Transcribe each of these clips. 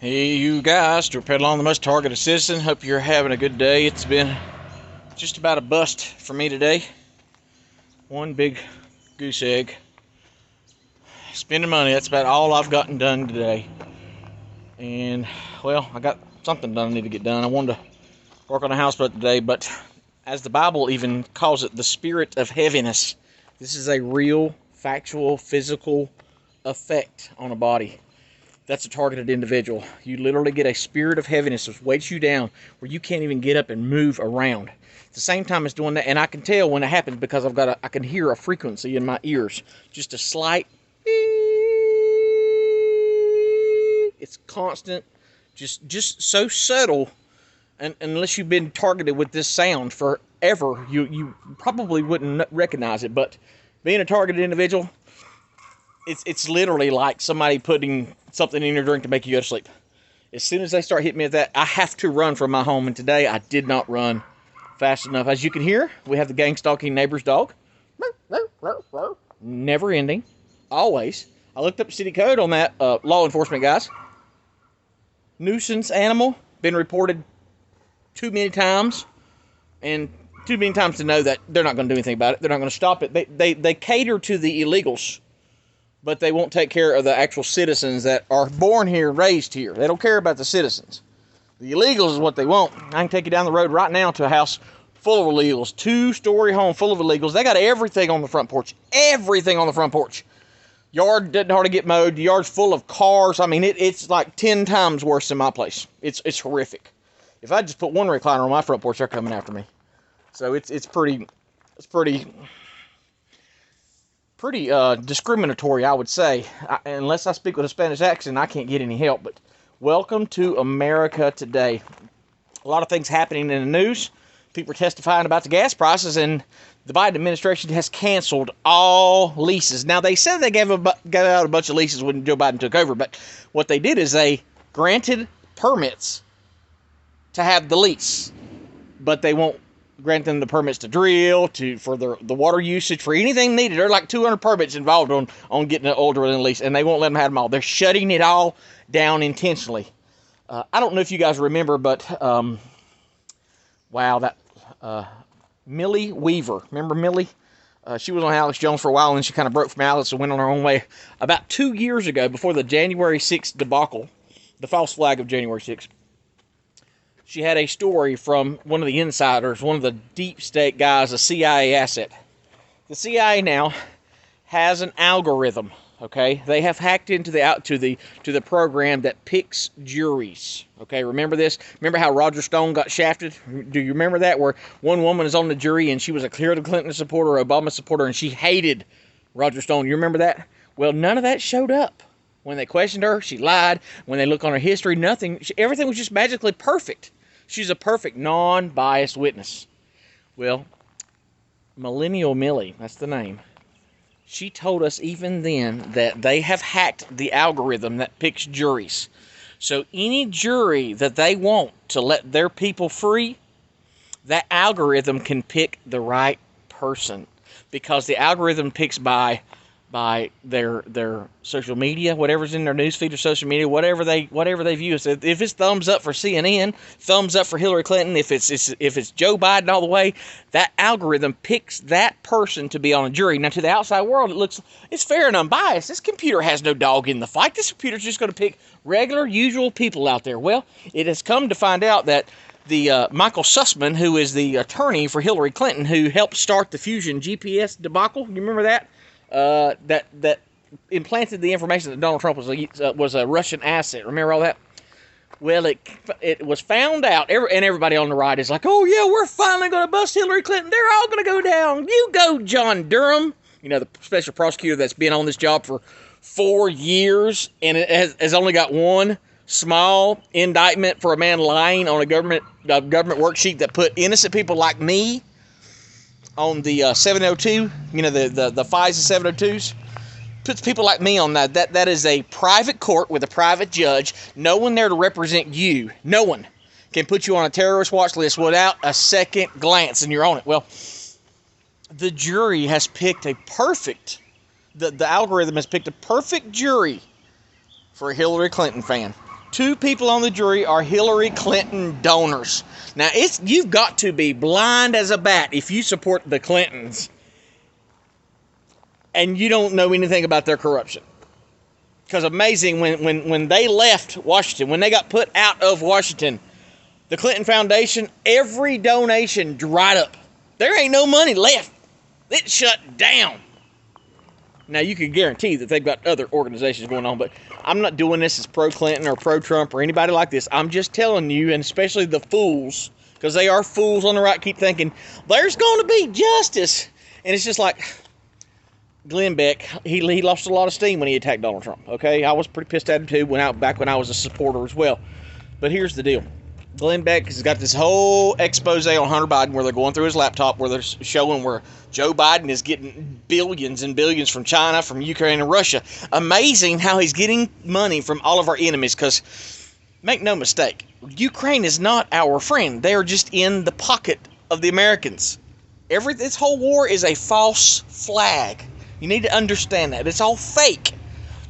Hey, you guys, Stuart Peddle on the most targeted citizen. Hope you're having a good day. It's been just about a bust for me today. One big goose egg. Spending money, that's about all I've gotten done today. And, well, I got something done I need to get done. I wanted to work on a houseboat today, but as the Bible even calls it, the spirit of heaviness. This is a real, factual, physical effect on a body. That's a targeted individual. You literally get a spirit of heaviness that weights you down where you can't even get up and move around. At the same time as doing that, and I can tell when it happens because I can hear a frequency in my ears. Just a slight, it's constant, just so subtle, and unless you've been targeted with this sound forever, you probably wouldn't recognize it. But being a targeted individual, it's literally like somebody putting something in your drink to make you go to sleep. As soon as they start hitting me with that, I have to run from my home. And today I did not run fast enough. As you can hear, we have the gang stalking neighbor's dog. Never ending. Always. I looked up city code on that, law enforcement guys. Nuisance animal. Been reported too many times. And too many times to know that they're not going to do anything about it. They're not going to stop it. They cater to the illegals, but they won't take care of the actual citizens that are born here, raised here. They don't care about the citizens. The illegals is what they want. I can take you down the road right now to a house full of illegals. 2-story home full of illegals. They got everything on the front porch. Everything on the front porch. Yard doesn't hardly get mowed. The yard's full of cars. I mean, it's like 10 times worse than my place. It's horrific. If I just put one recliner on my front porch, they're coming after me. So it's pretty discriminatory, I would say. Unless I speak with a Spanish accent, I can't get any help. But welcome to America today. A lot of things happening in the news. People are testifying about the gas prices, and the Biden administration has canceled all leases. Now, they said they gave out a bunch of leases when Joe Biden took over, but what they did is they granted permits to have the lease, but they won't grant them the permits to drill, for the water usage, for anything needed. There are like 200 permits involved on getting an oil drilling lease, and they won't let them have them all. They're shutting it all down intentionally. I don't know if you guys remember, but wow, that Millie Weaver. Remember Millie? She was on Alex Jones for a while, and then she kind of broke from Alex and went on her own way. About 2 years ago, before the January 6th debacle, the false flag of January 6th, she had a story from one of the insiders, one of the deep state guys, a CIA asset. The CIA now has an algorithm. Okay, they have hacked into the program that picks juries. Okay, remember this? Remember how Roger Stone got shafted? Do you remember that? Where one woman is on the jury and she was a Hillary Clinton supporter, Obama supporter, and she hated Roger Stone. You remember that? Well, none of that showed up. When they questioned her, she lied. When they look on her history, nothing. Everything was just magically perfect. She's a perfect, non-biased witness. Well, Millennial Millie, that's the name. She told us even then that they have hacked the algorithm that picks juries. So any jury that they want to let their people free, that algorithm can pick the right person. Because the algorithm picks by their social media, whatever's in their newsfeed or social media, whatever they view. So if it's thumbs up for CNN, thumbs up for Hillary Clinton, if it's Joe Biden all the way, that algorithm picks that person to be on a jury. Now to the outside world, it's fair and unbiased. This computer has no dog in the fight. This computer's just going to pick regular, usual people out there. Well, it has come to find out that the Michael Sussman, who is the attorney for Hillary Clinton, who helped start the Fusion GPS debacle, you remember that? That implanted the information that Donald Trump was a Russian asset. Remember all that? Well, it was found out, and everybody on the right is like, oh yeah, we're finally going to bust Hillary Clinton. They're all going to go down. You go, John Durham. You know, the special prosecutor that's been on this job for 4 years, and it has only got one small indictment for a man lying on a government worksheet that put innocent people like me on the 702, you know, the FISA 702s, puts people like me on that. That is a private court with a private judge. No one there to represent you. No one can put you on a terrorist watch list without a second glance, and you're on it. Well, the jury has picked a perfect, the algorithm has picked a perfect jury for a Hillary Clinton fan. 2 people on the jury are Hillary Clinton donors. Now, you've got to be blind as a bat if you support the Clintons and you don't know anything about their corruption. Because amazing, when they left Washington, when they got put out of Washington, the Clinton Foundation, every donation dried up. There ain't no money left. It shut down. Now, you can guarantee that they've got other organizations going on, but I'm not doing this as pro-Clinton or pro-Trump or anybody like this. I'm just telling you, and especially the fools, because they are fools on the right, keep thinking, there's going to be justice. And it's just like, Glenn Beck, he lost a lot of steam when he attacked Donald Trump, okay? I was pretty pissed at him, too, back when I was a supporter as well. But here's the deal. Glenn Beck has got this whole expose on Hunter Biden where they're going through his laptop, where they're showing where Joe Biden is getting billions and billions from China, from Ukraine, and Russia. Amazing how he's getting money from all of our enemies, because make no mistake, Ukraine is not our friend. They are just in the pocket of the Americans. This whole war is a false flag. You need to understand that. It's all fake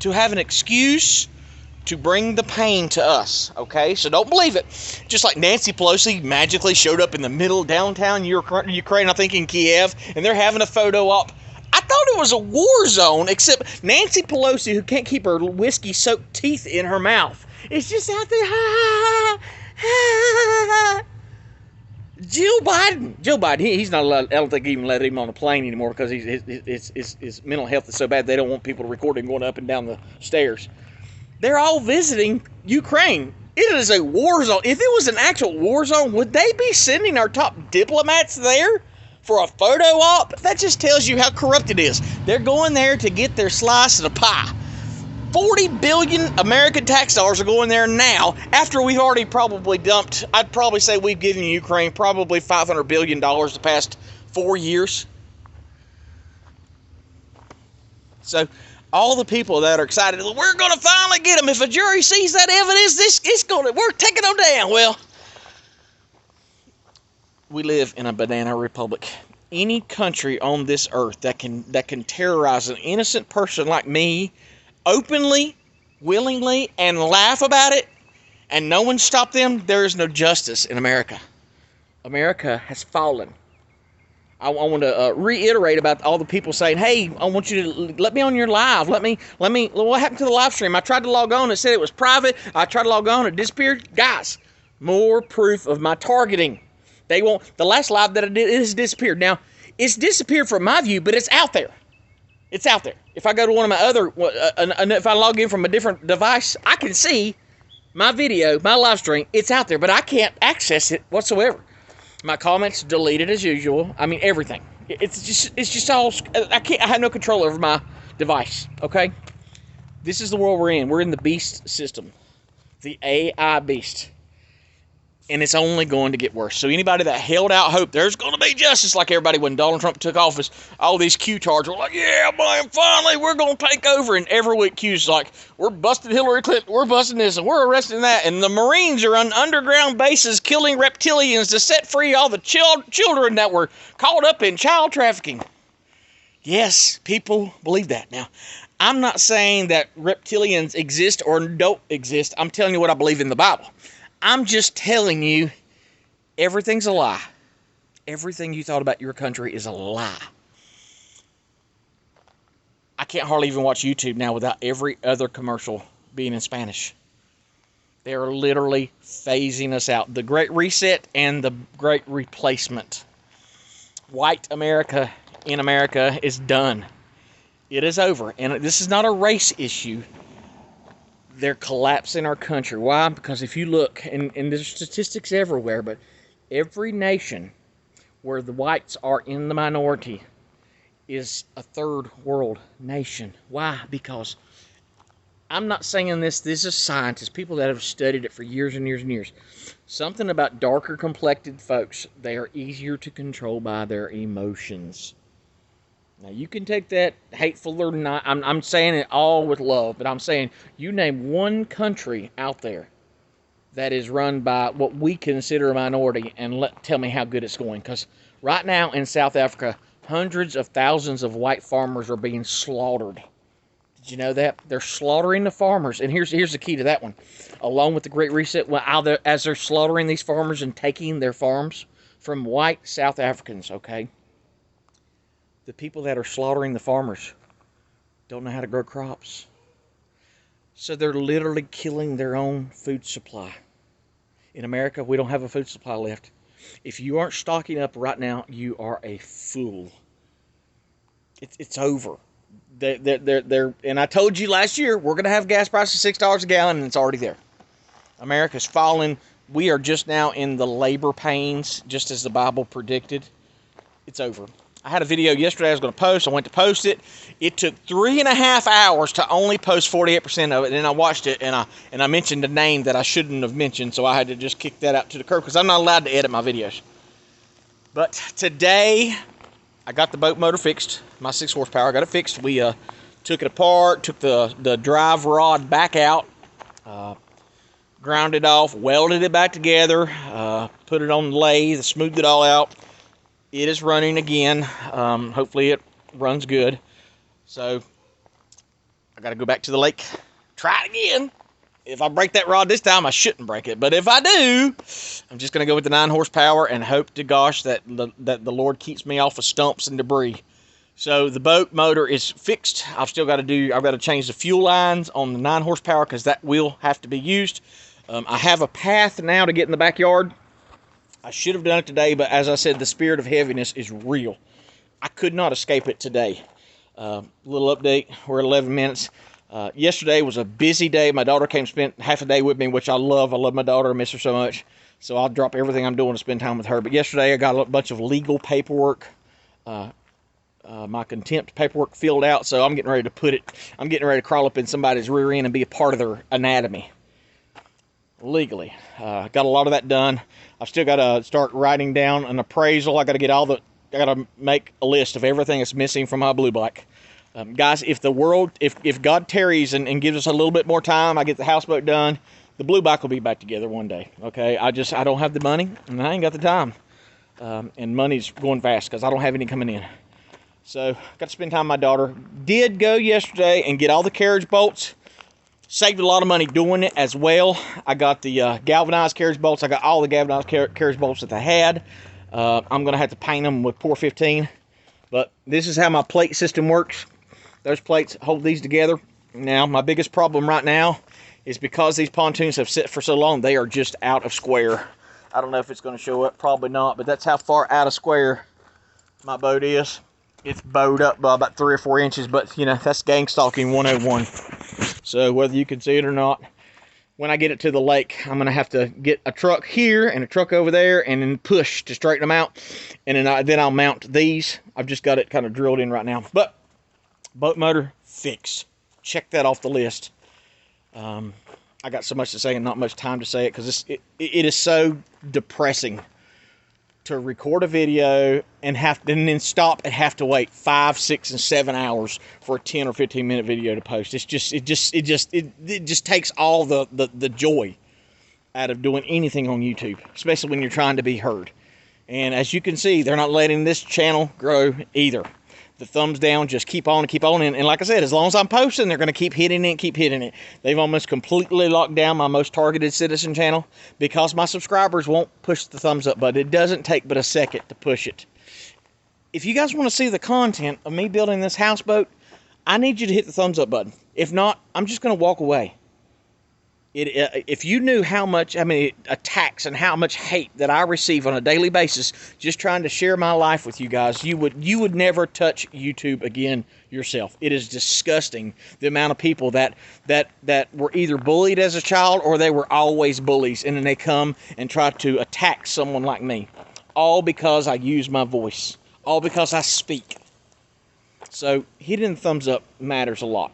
to have an excuse to bring the pain to us, okay? So don't believe it. Just like Nancy Pelosi magically showed up in the middle of downtown Ukraine, I think in Kiev, and they're having a photo op. I thought it was a war zone, except Nancy Pelosi, who can't keep her whiskey-soaked teeth in her mouth, is just out there, Joe Biden, he's not allowed. I don't think he even let him on a plane anymore because his mental health is so bad they don't want people to record him going up and down the stairs. They're all visiting Ukraine. It is a war zone. If it was an actual war zone, would they be sending our top diplomats there for a photo op? That just tells you how corrupt it is. They're going there to get their slice of the pie. 40 billion American tax dollars are going there now after we've already probably dumped, I'd probably say we've given Ukraine probably $500 billion the past 4 years. So all the people that are excited, we're going to finally get them. If a jury sees that evidence, we're taking them down. Well, we live in a banana republic. Any country on this earth that can terrorize an innocent person like me openly, willingly, and laugh about it, and no one stopped them, there is no justice in America. America has fallen. I want to reiterate about all the people saying, hey, I want you to let me on your live. Let me, what happened to the live stream? I tried to log on. It said it was private. I tried to log on. It disappeared. Guys, more proof of my targeting. The last live that I did, it has disappeared. Now, it's disappeared from my view, but it's out there. It's out there. If I go to one of my other, if I log in from a different device, I can see my video, my live stream. It's out there, but I can't access it whatsoever. My comments deleted as usual. I mean, everything. It's just all. I have no control over my device. Okay. This is the world we're in. We're in the beast system, the AI beast. And it's only going to get worse. So anybody that held out hope there's going to be justice, like everybody when Donald Trump took office, all these Q charges were like, yeah, man, finally we're going to take over. And every week Q's like, we're busting Hillary Clinton, we're busting this, and we're arresting that. And the Marines are on underground bases killing reptilians to set free all the children that were caught up in child trafficking. Yes, people believe that. Now, I'm not saying that reptilians exist or don't exist. I'm telling you what I believe in the Bible. I'm just telling you, everything's a lie. Everything you thought about your country is a lie. I can't hardly even watch YouTube now without every other commercial being in Spanish. They are literally phasing us out. The Great Reset and the Great Replacement. White America in America is done. It is over. And this is not a race issue. They're collapsing our country. Why? Because if you look, and there's statistics everywhere, but every nation where the whites are in the minority is a third world nation. Why? Because I'm not saying this is scientists, people that have studied it for years and years and years. Something about darker complected folks, they are easier to control by their emotions. Now, you can take that hateful or not. I'm saying it all with love, but I'm saying you name one country out there that is run by what we consider a minority and tell me how good it's going. Because right now in South Africa, hundreds of thousands of white farmers are being slaughtered. Did you know that? They're slaughtering the farmers. And here's the key to that one. Along with the Great Reset, as they're slaughtering these farmers and taking their farms from white South Africans, okay? The people that are slaughtering the farmers don't know how to grow crops. So they're literally killing their own food supply. In America, we don't have a food supply left. If you aren't stocking up right now, you are a fool. It's over. They're and I told you last year, we're going to have gas prices $6 a gallon, and it's already there. America's fallen. We are just now in the labor pains, just as the Bible predicted. It's over. I had a video yesterday I was going to post. I went to post it. It took 3.5 hours to only post 48% of it. And then I watched it, and I mentioned a name that I shouldn't have mentioned, so I had to just kick that out to the curb because I'm not allowed to edit my videos. But today, I got the boat motor fixed, my 6 horsepower. I got it fixed. We took it apart, took the drive rod back out, ground it off, welded it back together, put it on the lathe, smoothed it all out. It is running again. Hopefully it runs good. So I got to go back to the lake, try it again. If I break that rod this time, I shouldn't break it. But if I do, I'm just going to go with the 9 horsepower and hope to gosh that the Lord keeps me off of stumps and debris. So the boat motor is fixed. I've got to change the fuel lines on the 9 horsepower because that will have to be used. I have a path now to get in the backyard. I should have done it today, but as I said, the spirit of heaviness is real. I could not escape it today. Little update, we're at 11 minutes. Yesterday was a busy day. My daughter came, spent half a day with me, which I love. I love my daughter. I miss her so much. So I'll drop everything I'm doing to spend time with her. But yesterday I got a bunch of legal paperwork, my contempt paperwork filled out. So I'm getting ready to crawl up in somebody's rear end and be a part of their anatomy. Legally. Got a lot of that done. I've still got to start writing down an appraisal. I got to make a list of everything that's missing from my blue black. Guys, if God tarries and gives us a little bit more time, I get the houseboat done, the blue black will be back together one day. Okay, I don't have the money and I ain't got the time. And money's going fast because I don't have any coming in. So got to spend time with my daughter. Did go yesterday and get all the carriage bolts. Saved a lot of money doing it as well. I got the galvanized carriage bolts. I got all the galvanized carriage bolts that they had. I'm going to have to paint them with POR 15. But this is how my plate system works. Those plates hold these together. Now, my biggest problem right now is because these pontoons have sit for so long, they are just out of square. I don't know if it's going to show up. Probably not. But that's how far out of square my boat is. It's bowed up by about 3 or 4 inches. But, you know, that's gang stalking 101. So whether you can see it or not, when I get it to the lake, I'm going to have to get a truck here and a truck over there and then push to straighten them out. And then I'll mount these. I've just got it kind of drilled in right now. But boat motor fixed. Check that off the list. I got so much to say and not much time to say it because it is so depressing to record a video and then stop and have to wait 5, 6, and 7 hours for a 10 or 15 minute video to post. It just takes all the joy out of doing anything on YouTube, especially when you're trying to be heard. And as you can see, they're not letting this channel grow either. The thumbs down, just keep on and keep on. And like I said, as long as I'm posting, they're going to keep hitting it, They've almost completely locked down my most targeted citizen channel because my subscribers won't push the thumbs up button. It doesn't take but a second to push it. If you guys want to see the content of me building this houseboat, I need you to hit the thumbs up button. If not, I'm just going to walk away. If you knew how many attacks and how much hate that I receive on a daily basis just trying to share my life with you guys, you would never touch YouTube again yourself. It is disgusting the amount of people that were either bullied as a child or they were always bullies, and then they come and try to attack someone like me, all because I use my voice, all because I speak. So hitting the thumbs up matters a lot.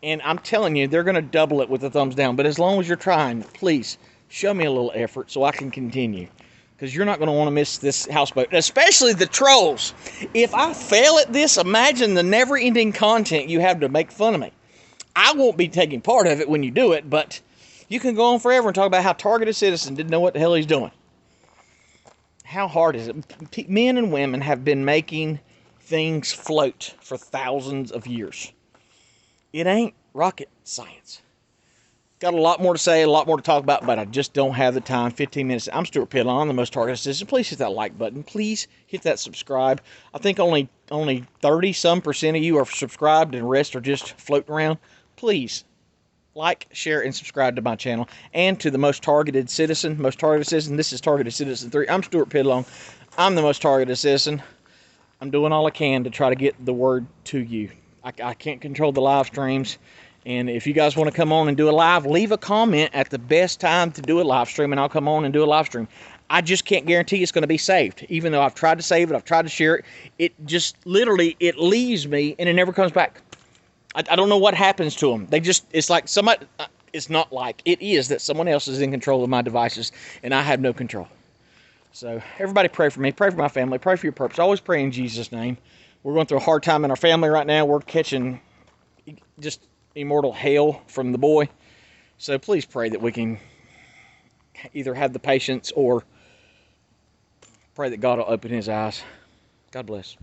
And I'm telling you, they're going to double it with the thumbs down. But as long as you're trying, please show me a little effort so I can continue. Because you're not going to want to miss this houseboat. Especially the trolls. If I fail at this, imagine the never-ending content you have to make fun of me. I won't be taking part of it when you do it. But you can go on forever and talk about how Targeted Citizen didn't know what the hell he's doing. How hard is it? Men and women have been making things float for thousands of years. It ain't rocket science. Got a lot more to say, a lot more to talk about, but I just don't have the time. 15 minutes. I'm Stuart Pidlon, the most targeted citizen. Please hit that like button. Please hit that subscribe. I think only 30-some% of you are subscribed, and the rest are just floating around. Please like, share, and subscribe to my channel and to the most targeted citizen. Most targeted citizen. This is Targeted Citizen 3. I'm Stuart Pidlon. I'm the most targeted citizen. I'm doing all I can to try to get the word to you. I can't control the live streams. And if you guys want to come on and do a live, leave a comment at the best time to do a live stream, and I'll come on and do a live stream. I just can't guarantee it's going to be saved. Even though I've tried to save it, I've tried to share it, it just literally, it leaves me and it never comes back. I don't know what happens to them. They just, it's like somebody, it's not like, it is that someone else is in control of my devices, and I have no control. So everybody pray for me, pray for my family, pray for your purpose. Always pray in Jesus' name. We're going through a hard time in our family right now. We're catching just immortal hell from the boy. So please pray that we can either have the patience or pray that God will open his eyes. God bless.